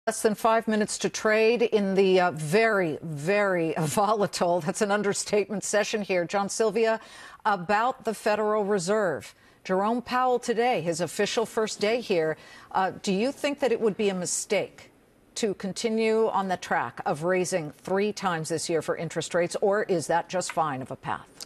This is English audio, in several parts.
Less than 5 minutes to trade in the very, very volatile, that's an understatement, session here. John Silvia, about the Federal Reserve. Jerome Powell today, his official first day here. Do you think that it would be a mistake to continue on the track of raising 3 times this year for interest rates, or is that just fine of a path?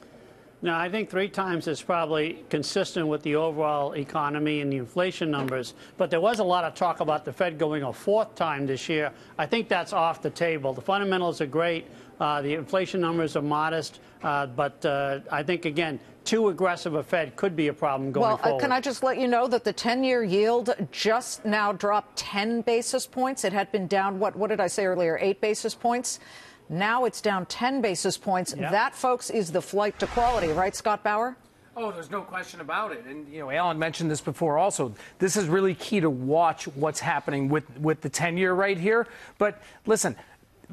No, I think 3 times is probably consistent with the overall economy and the inflation numbers. But there was a lot of talk about the Fed going a 4th time this year. I think that's off the table. The fundamentals are great. The inflation numbers are modest. But I think, again, too aggressive a Fed could be a problem going forward. Can I just let you know that the 10-year yield just now dropped 10 basis points? It had been down, what did I say earlier, 8 basis points? Now it's down 10 basis points. Yep. That, folks, is the flight to quality, right, Scott Bauer? Oh, there's no question about it. And, you know, Alan mentioned this before also. This is really key to watch what's happening with the 10-year right here. But listen,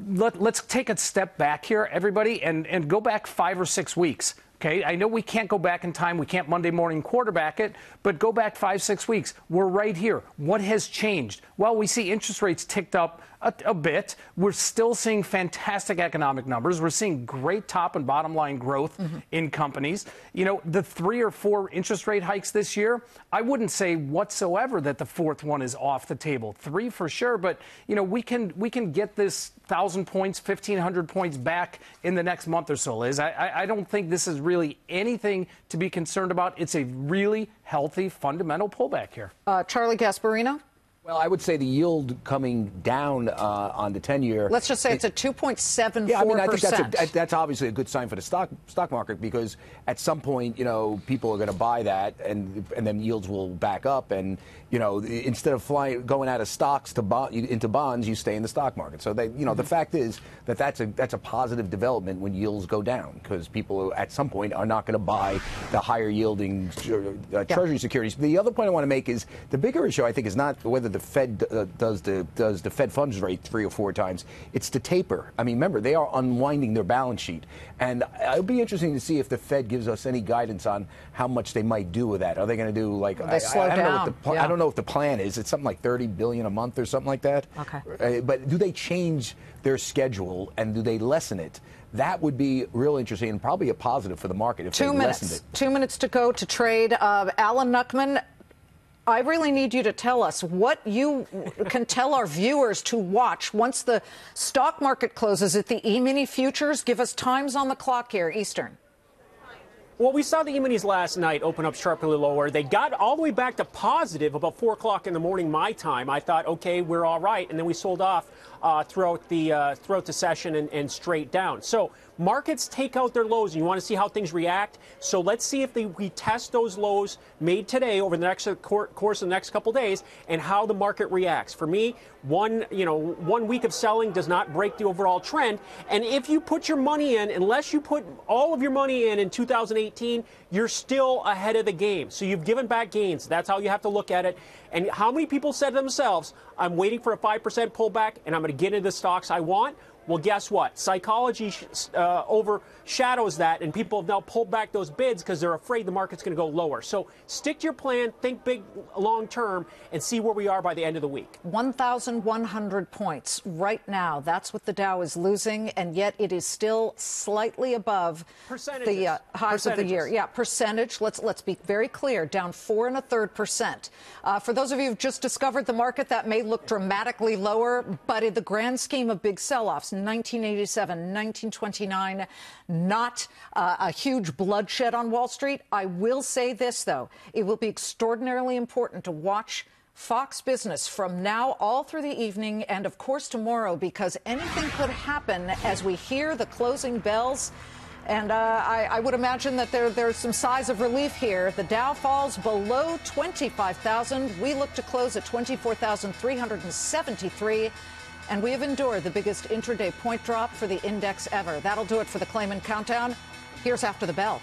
let's take a step back here, everybody, and go back 5 or 6 weeks. Okay, I know we can't go back in time. We can't Monday morning quarterback it, but go back 5, 6 weeks. We're right here. What has changed? Well, we see interest rates ticked up a bit. We're still seeing fantastic economic numbers. We're seeing great top and bottom line growth in companies. You know, the 3 or 4 interest rate hikes this year, I wouldn't say whatsoever that the 4th one is off the table. 3 for sure, but, you know, we can get this 1,000 points, 1,500 points back in the next month or so, Liz. I don't think this is really anything to be concerned about. It's a really healthy, fundamental pullback here. Charlie Gasparino? Well, I would say the yield coming down on the 10-year. Let's just say it's a 2.74%. Yeah, I mean, I think that's obviously a good sign for the stock market, because at some point, you know, people are going to buy that, and then yields will back up, and you know, instead of going out of stocks to into bonds, you stay in the stock market. So you know, the fact is that that's a positive development when yields go down, because people at some point are not going to buy the higher yielding Treasury securities. The other point I want to make is the bigger issue, I think, is not whether the Fed does the Fed funds rate 3 or 4 times. It's the taper. I mean, remember, they are unwinding their balance sheet, and it'll be interesting to see if the Fed gives us any guidance on how much they might do with that. Are they going to do like I don't know what the plan is. It's something like $30 billion a month or something like that. Okay. But do they change their schedule, and do they lessen it? That would be real interesting and probably a positive for the market if they lessened it. 2 minutes to go to trade. Alan Knuckman, I really need you to tell us what you can tell our viewers to watch once the stock market closes at the E-mini futures. Give us times on the clock here, Eastern. Well, we saw the E-minis last night open up sharply lower. They got all the way back to positive about 4 o'clock in the morning my time. I thought, okay, we're all right. And then we sold off throughout the session and straight down. So markets take out their lows, and you want to see how things react. So let's see if we test those lows made today over the next course of the next couple of days, and how the market reacts. For me, one week of selling does not break the overall trend. And if you put your money in, unless you put all of your money in 2018, you're still ahead of the game. So you've given back gains. That's how you have to look at it. And how many people said to themselves, I'm waiting for a 5% pullback, and I'm going to get into the stocks I want? Well, guess what? Psychology overshadows that, and people have now pulled back those bids because they're afraid the market's going to go lower. So stick to your plan, think big long term, and see where we are by the end of the week. 1,100 points right now. That's what the Dow is losing, and yet it is still slightly above the highs of the year. Yeah, percentage. Let's be very clear. Down 4 1/3%. For those of you who've just discovered the market, that may look dramatically lower, but in the grand scheme of big sell-offs, 1987, 1929, not a huge bloodshed on Wall Street. I will say this, though. It will be extraordinarily important to watch Fox Business from now all through the evening and, of course, tomorrow, because anything could happen as we hear the closing bells. And I would imagine that there's some sighs of relief here. The Dow falls below 25,000. We look to close at 24,373. And we have endured the biggest intraday point drop for the index ever. That'll do it for the Clayman Countdown. Here's after the bell.